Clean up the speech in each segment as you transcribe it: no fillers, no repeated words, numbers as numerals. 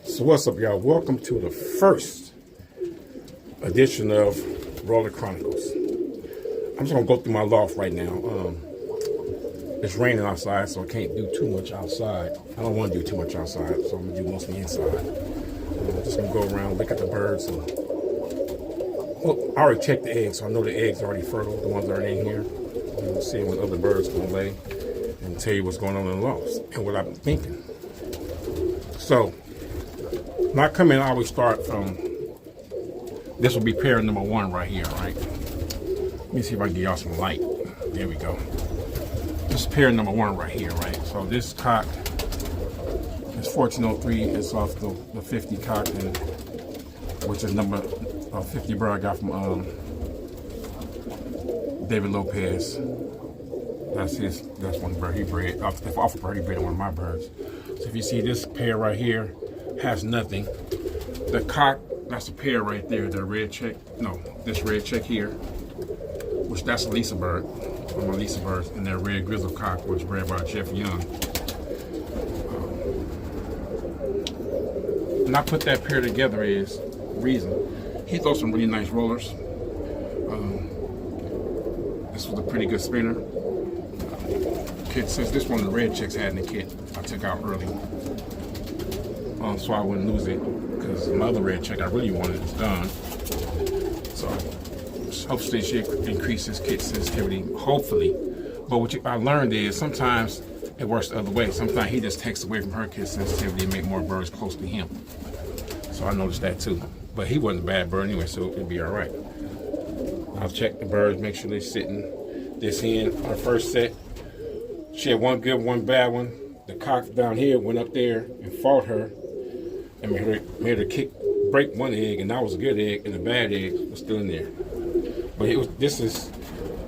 So what's up, y'all? Welcome to the first edition of Roller Chronicles. I'm just gonna go through my loft right now. It's raining outside, so I can't do too much outside. I don't want to do too much outside, so I'm gonna do mostly inside. I'm just gonna go around, look at the birds. And, well, I already checked the eggs, so I know the eggs are already fertile, the ones that are in here. We'll see what other birds gonna lay and tell you what's going on in the loft and what I'm thinking. So, when I come in, I always start from, this will be pair number one right here, right? Let me see if I can get y'all some light. There we go. This is pair number one right here, right? So this cock is 1403. It's off the 50 cock, and which is number 50 bird I got from David Lopez. That's one bird he bred. Off a bird he bred on one of my birds. So if you see this pair right here has nothing. The cock, that's a pair right there. The red check, no, this red check here, which that's a Lisa bird, one of my Lisa birds, and that red grizzle cock was bred by Jeff Young. And I put that pair together is reason. He throws some really nice rollers. This was a pretty good spinner. Kit says this one of the red chicks had in the kit. I took out early, so I wouldn't lose it, because my other red check I really wanted is done. So hopefully she increase his kit sensitivity, hopefully. But what I learned is sometimes it works the other way. Sometimes he just takes away from her kit sensitivity and make more birds close to him. So I noticed that too. But he wasn't a bad bird anyway, so it'd be all right. I'll check the birds, make sure they're sitting. This hen, our first set, she had one good, one bad one. The cock down here went up there and fought her and made her break one egg, and that was a good egg, and the bad egg was still in there. But this is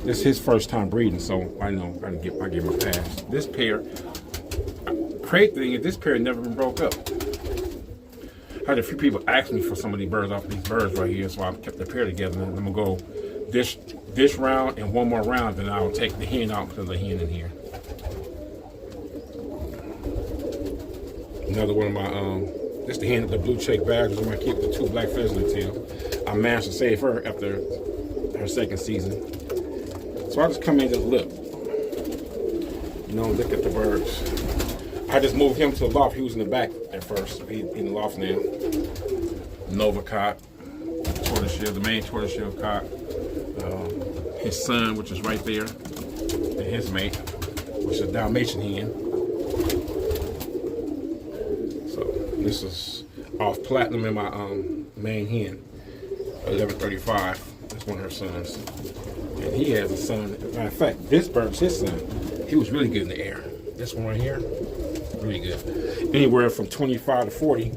his first time breeding, so I know I give him a pass. This pair, crazy thing is this pair never been broke up. I had a few people ask me for some of these birds off these birds right here, so I kept the pair together. And I'm gonna go this round and one more round, then I'll take the hen out because the hen in here. Another one of my this the hen of the blue check badgers in my kit with the two black feathers in the tail. I managed to save her after her second season. So I just come in and just look. You know, look at the birds. I just moved him to the loft. He was in the back at first. He's in the loft now. Nova cock, tortoiseshell, the main tortoiseshell cock. His son, which is right there, and his mate, which is a Dalmatian hen. So this is off platinum in my main hen, 1135. That's one of her sons. And he has a son. Matter of fact, this bird's his son. He was really good in the air. This one right here, really good. Anywhere from 25 to 40.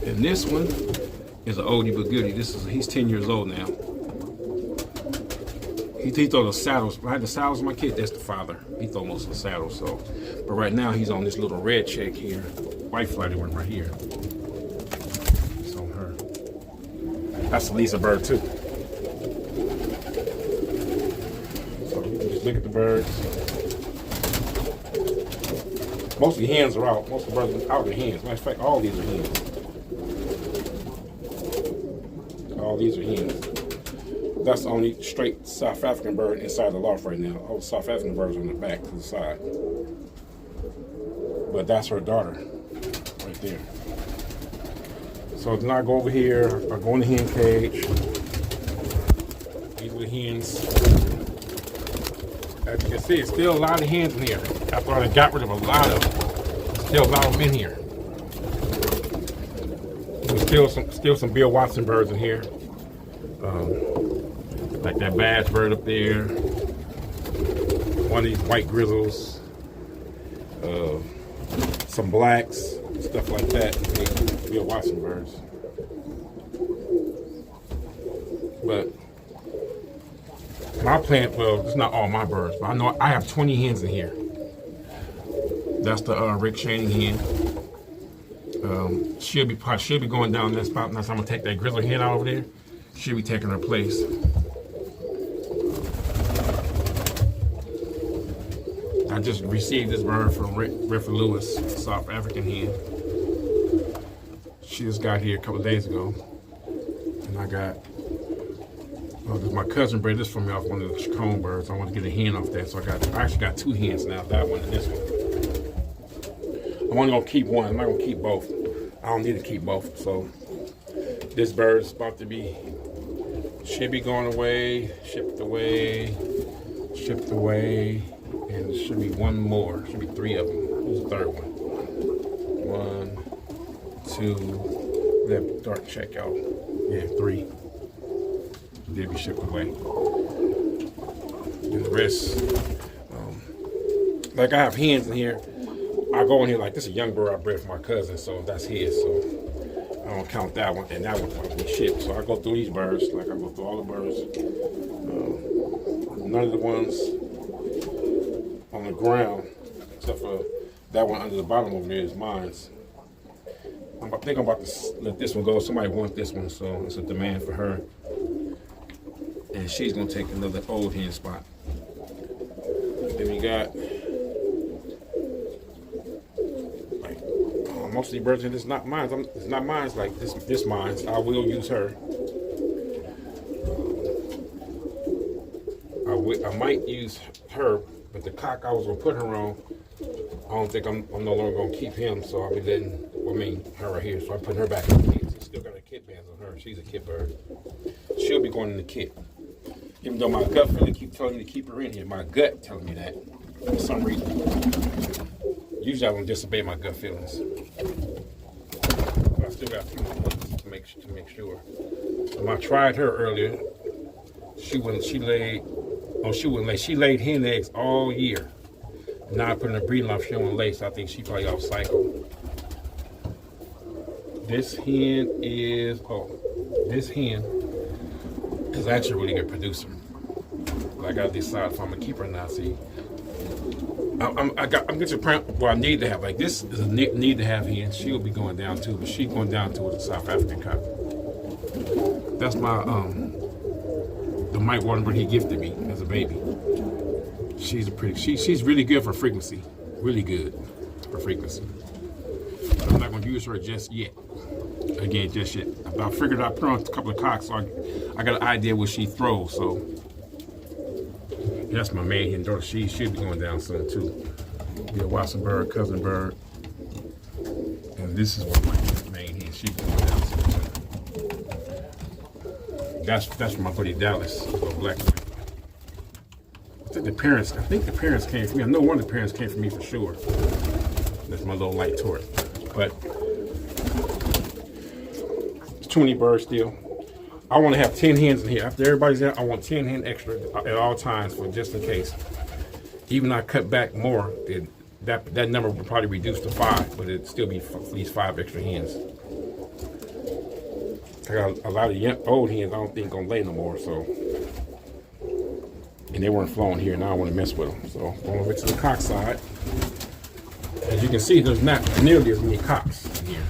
And this one is an oldie but goodie. He's 10 years old now. He throw the saddles. I had the saddles in my kit. That's the father. He throw most of the saddles. So, but right now he's on this little red check here, white flighted one right here. It's on her. That's a Lisa bird too. So you can just look at the birds. Most of the hens are out. Most of the birds are out of the hens. Matter of fact, all these are hens. All these are hens. That's the only straight South African bird inside the loft right now. All the South African birds are on the back to the side. But that's her daughter right there. So then I go over here, I go in the hen cage. These are the hens. As you can see, it's still a lot of hens in here. After I got rid of a lot of them, still a lot of them in here. There's still some Bill Watson birds in here. Like that bass bird up there, one of these white grizzles, some blacks, stuff like that. Bill Watson birds. But my plant, well, it's not all my birds, but I know I have 20 hens in here. That's the Rick Channing hen. She'll be going down that spot. Now I'm gonna take that grizzle hen out over there. She'll be taking her place. I just received this bird from Rick Lewis, South African hen. She just got here a couple of days ago, and I got my cousin bred this for me off one of the Chacon birds. I want to get a hen off that, so I actually got 2 hens now. That one and this one. I'm only gonna keep one. I'm not gonna keep both. I don't need to keep both. So this bird is about to be, should be going away, shipped away, and there should be one more. Should be 3 of them. Who's the third one? 1, 2. That dark check out. Yeah, 3. Did be shipped away. And the rest, like I have hens in here. I go in here like this is a young bird I bred for my cousin, so that's his. So I don't count that one, and that one's going to be shipped. So I go through these birds, like I go through all the birds. None of the ones on the ground, except for that one under the bottom over there, is mine. I think I'm about to let this one go. Somebody wants this one, so it's a demand for her. And she's going to take another old hen spot. Then we got like most of the birds, and it's not mine. It's not mine. Like this mine. I will use her. I might use her, but the cock I was gonna put her on, I don't think I'm no longer gonna keep him. So I'll be letting, her right here. So I'm putting her back in the kit. Still got a kit band on her. She's a kit bird. She'll be going in the kit. Even though my gut feeling keep telling me to keep her in here, my gut telling me that for some reason. Usually I won't disobey my gut feelings. But I still got a few more months to make sure. I tried her earlier. She wouldn't lay. She laid hen eggs all year. Now I put in a breeding loft, she don't lay, so I think she probably off cycle. This hen is actually a really good producer. But I gotta decide if I'm gonna keep her or not. See, I'm getting to the point where I need to have, like, this is a need to have hen. She will be going down too, but she's going down to with a South African cock. That's my the Mike Waterbury he gifted me as a baby. She's really good for frequency. Really good for frequency. But I'm not gonna use her just yet. Again, just yet. I figured I'd put on a couple of cocks, so I got an idea what she throws. So that's my main hen daughter. She should be going down soon too. Be a Watson bird, cousin bird, and this is what my main hen. She's going down soon too. That's from my buddy Dallas, black. I think the parents came from me. I know one of the parents came from me for sure. That's my little light tort. But it's too many birds still. I want to have 10 hens in here. After everybody's in, I want 10 hen extra at all times for just in case. Even I cut back more, that number would probably reduce to 5, but it'd still be at least 5 extra hens. I got a lot of old hens I don't think gonna lay no more, so. And they weren't flowing here, now I want to mess with them. So going over to the cock side. As you can see, there's not nearly as many cocks in here.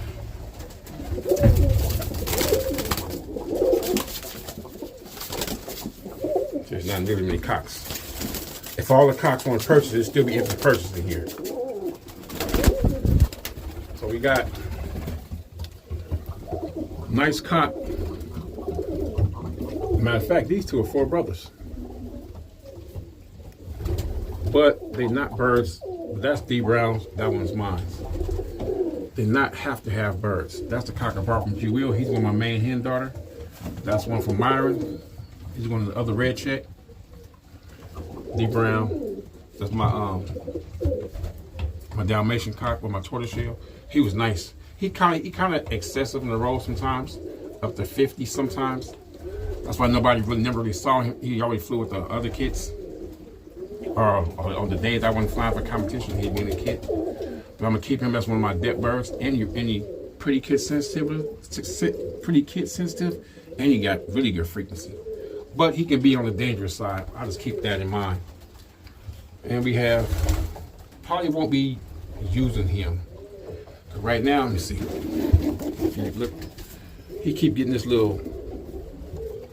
There's not nearly many cocks. If all the cocks want to purchase, it'd still be empty purchase in here. So we got nice cock. Matter of fact, these two are 4 brothers. But they're not birds. That's D Brown's, that one's mine. They not have to have birds. That's the cock I brought from Jewel. He's one of my main hen daughter. That's one from Myron. He's one of the other red check. D Brown. That's my my Dalmatian cock with my tortoiseshell. He was nice. He kind of excessive in the roll sometimes, up to 50 sometimes. That's why nobody never really saw him. He always flew with the other kids. Or on the days I wasn't flying for competition, he'd be in the kit. But I'm gonna keep him as one of my depth birds. And you pretty kid sensitive, and you got really good frequency. But he can be on the dangerous side. I'll just keep that in mind. And we have, probably won't be using him. Right now, let me see. Look, he keep getting this little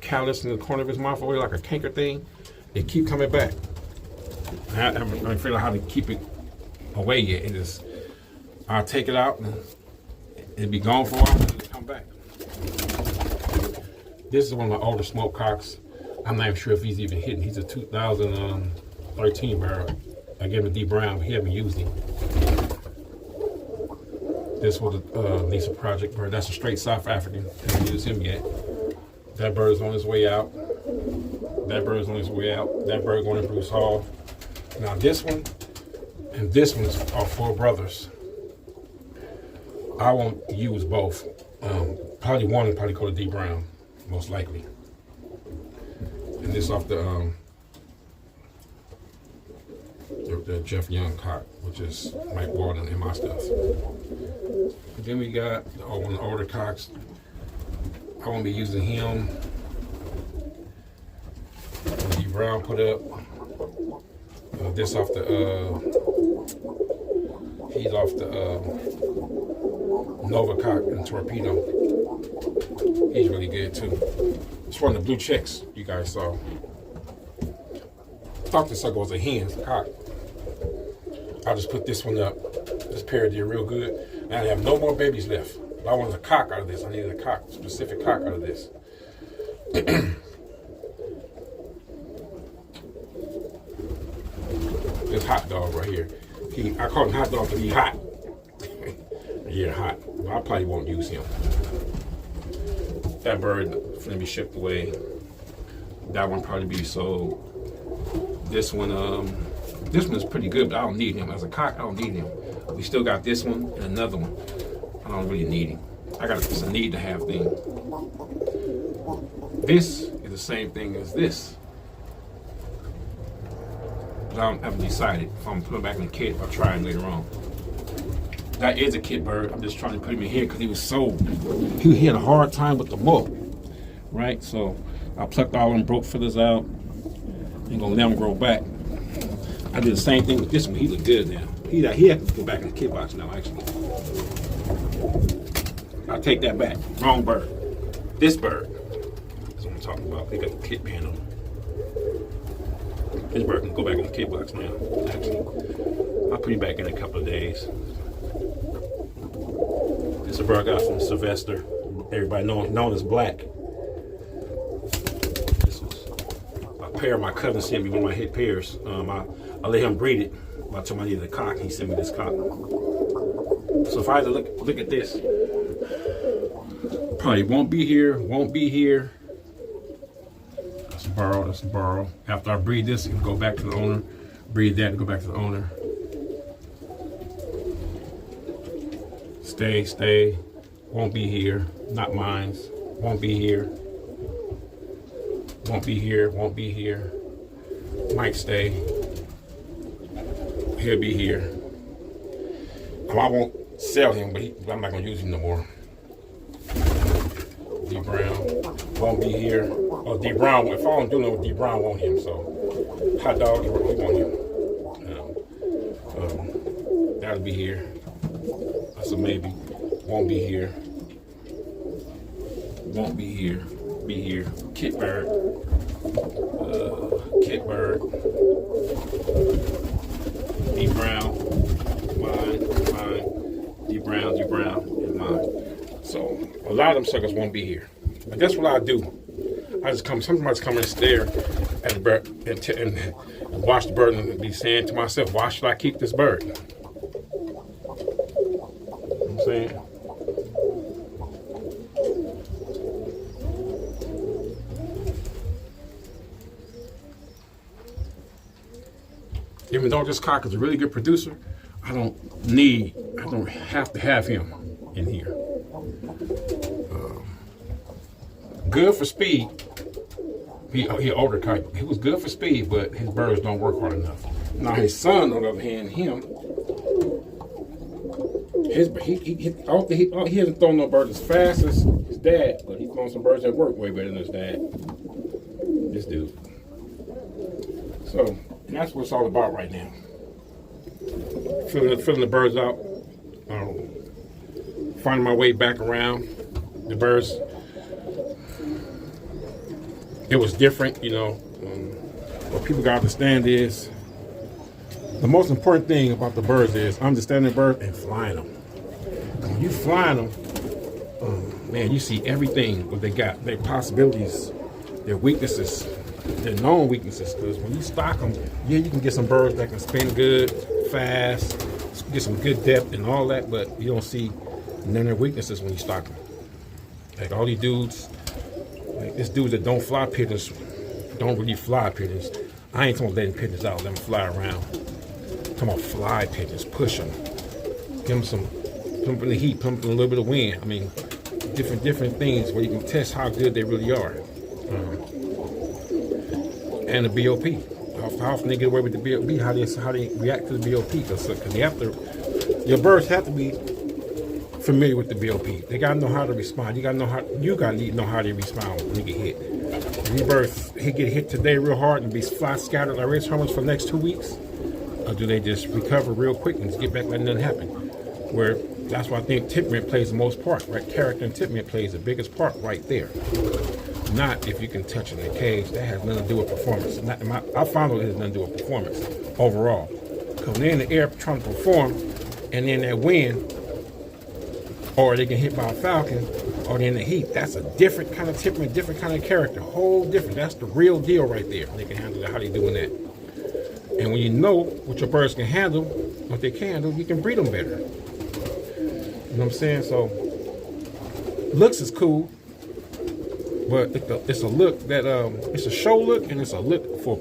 callus in the corner of his mouth away like a canker thing. It keep coming back. I haven't figured out how to keep it away yet. I'll take it out and it'll be gone for a while. I'm back. This is one of my older smoke cocks. I'm not even sure if he's even hitting. He's a 2013 barrel. I gave him a D Brown, but he haven't used him. This was a Lisa Project bird. That's a straight South African. Haven't used him yet. That bird's on his way out. That bird's on his way out. That bird going to Bruce Hall. Now this one and this one are 4 brothers. I won't use both. Probably one will probably go to D Brown, most likely. And this off the Jeff Young cock, which is Mike Walden and my stuff. And then we got one of the older cocks. I won't be using him. D Brown put up. This off the he's off the Nova cock and Torpedo. He's really good too. It's one of the blue checks you guys saw. I thought this sucker was a hen, cock. I'll just put this one up. This pair did real good. And I have no more babies left. But I wanted a cock out of this. I needed a cock, specific cock out of this. This hot dog right here. I call him hot dog because he's hot. Yeah, hot. But I probably won't use him. That bird finna be shipped away. That one probably be sold. This one is pretty good, but I don't need him. As a cock, I don't need him. We still got this one and another one. I don't really need him. It's a need to have thing. This is the same thing as this. But I haven't decided if I'm putting him back in the kit or try him later on. That is a kit bird. I'm just trying to put him in here because he had a hard time with the molt, right? So I plucked all them broke feathers out. Ain't gonna let them grow back. I did the same thing with this one. He look good now. He had to go back in the kit box now, actually. I'll take that back. Wrong bird. This bird. That's what I'm talking about. They got the kit band on. This bird can go back in the kit box now, actually. I'll put him back in a couple of days. This is a bird I got from Sylvester. Everybody known as Black. This was a pair my cousin sent me, one of my hit pairs. I let him breed it. I told him I needed a cock. He sent me this cock. So if I had to look at this, probably won't be here. That's a burrow. After I breed this, it can go back to the owner. Breed that and go back to the owner. Stay. Won't be here. Not mine. Won't be here. Might stay. He'll be here. I won't sell him, but I'm not gonna use him no more. D Brown won't be here. Oh, D Brown. If I don't do nothing with D Brown, want him. So hot dog, he want him. That'll be here. That's a maybe. Won't be here. Be here. Kit bird. D Brown. Mine. D Brown is mine. So a lot of them suckers won't be here. But that's what I do. Sometimes come and stare at the bird and watch the bird and be saying to myself, why should I keep this bird? You know what I'm saying? Even though this cock is a really good producer, I don't have to have him in here. Good for speed. He older cock. He was good for speed, but his birds don't work hard enough. Now his son, on the other hand, he hasn't thrown no birds as fast as his dad, but he's thrown some birds that work way better than his dad. This dude. So that's what it's all about right now. Filling the birds out. Finding my way back around. The birds. It was different, you know. What people gotta understand is the most important thing about the birds is understanding the bird and flying them. When you flying them, Man, you see everything what they got, their possibilities, their weaknesses, their known weaknesses. Because when you stock them, yeah, you can get some birds that can spin good, fast, get some good depth and all that, but you don't see none of their weaknesses when you stock them. Like all these dudes, like this dude that don't fly pigeons, don't really fly pigeons. I ain't talking about letting pigeons out, let them fly around. I'm talking about fly pigeons, push them, give them some, put them in the heat, put them in a little bit of wind. I mean, different things where you can test how good they really are. And the BOP. How often they get away with the BOP? How they react to the BOP? Because they have to. Your birds have to be familiar with the BOP. They gotta know how to respond. You gotta know how they respond when they get hit. If your birds get hit today real hard and be fly scattered like red hermits for the next 2 weeks, or do they just recover real quick and just get back like nothing happened? Where that's why I think temperament plays the most part, right? Character and temperament plays the biggest part right there. Not if you can touch it in a cage. That has nothing to do with performance. I found out it has nothing to do with performance overall. Because when they're in the air trying to perform, and then that wind, or they get hit by a falcon, or they're in the heat, that's a different kind of temperament, different kind of character, whole different. That's the real deal right there. They can handle it, how they doing that. And when you know what your birds can handle, what they can do, you can breed them better. You know what I'm saying? So, looks is cool. But it's a look that it's a show look, and it's a look for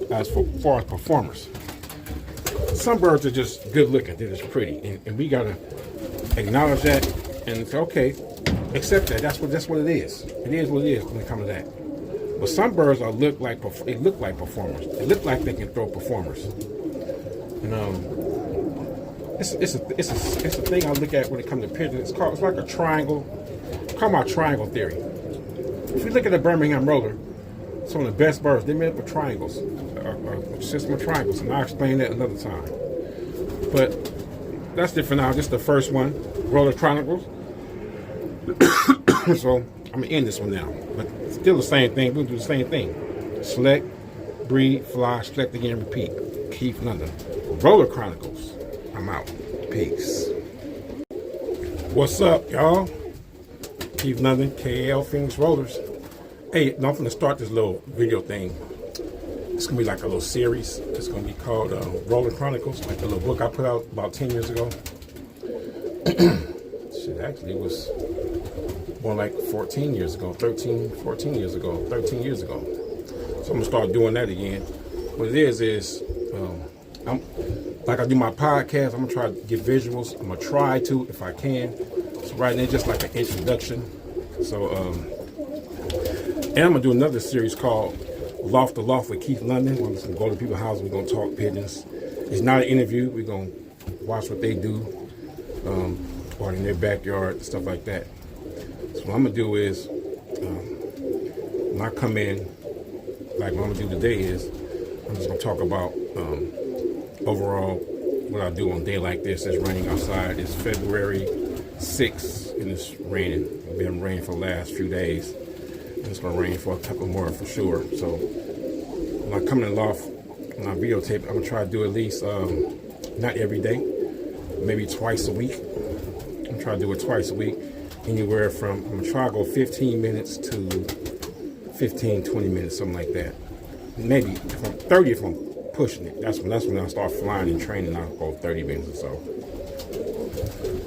far as performers. Some birds are just good looking; they're just pretty, and we gotta acknowledge that and say, okay, accept that. That's what it is. It is what it is when it comes to that. But some birds look like performers. They look like they can throw performers. And it's a thing I look at when it comes to pigeons. It's like a triangle. Call my triangle theory. If you look at the Birmingham roller, some of the best birds, they made up of triangles, a system of triangles, and I'll explain that another time. But that's different now. This is the first one, Roller Chronicles. So I'm gonna end this one now, but still the same thing. We'll do the same thing: select, breed, fly, select again, repeat. Keith London, Roller Chronicles. I'm out. Peace. What's up, y'all? Keith London, KL Phoenix Rollers. Hey, I'm going to start this little video thing. It's going to be like a little series. It's going to be called Roller Chronicles, like the little book I put out about 10 years ago. Shit, actually, it was more like 14 years ago, 13 years ago. So I'm going to start doing that again. What it is I'm like I do my podcast, I'm going to try to get visuals. I'm going to try to, if I can. So right now, just like an introduction. So, and I'm gonna do another series called Loft to Loft with Keith London. I'm just gonna go to people's houses. We're gonna talk pigeons. It's not an interview. We're gonna watch what they do, or in their backyard, stuff like that. So what I'm gonna do is, when I come in, like what I'm gonna do today is, I'm just gonna talk about overall what I do on a day like this. It's raining outside. It's February 6th, and it's raining. It's been raining for the last few days. And it's gonna rain for a couple more for sure. So when I come in the loft, when I videotape, I'm gonna try to do at least, not every day, maybe twice a week. I'm gonna try to do it twice a week. Anywhere from, I'm gonna try to go 15 minutes to 15, 20 minutes, something like that. Maybe if I'm 30, if I'm pushing it. That's when I start flying and training. I'll go 30 minutes or so.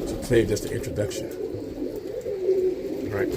So today, just the introduction. All right.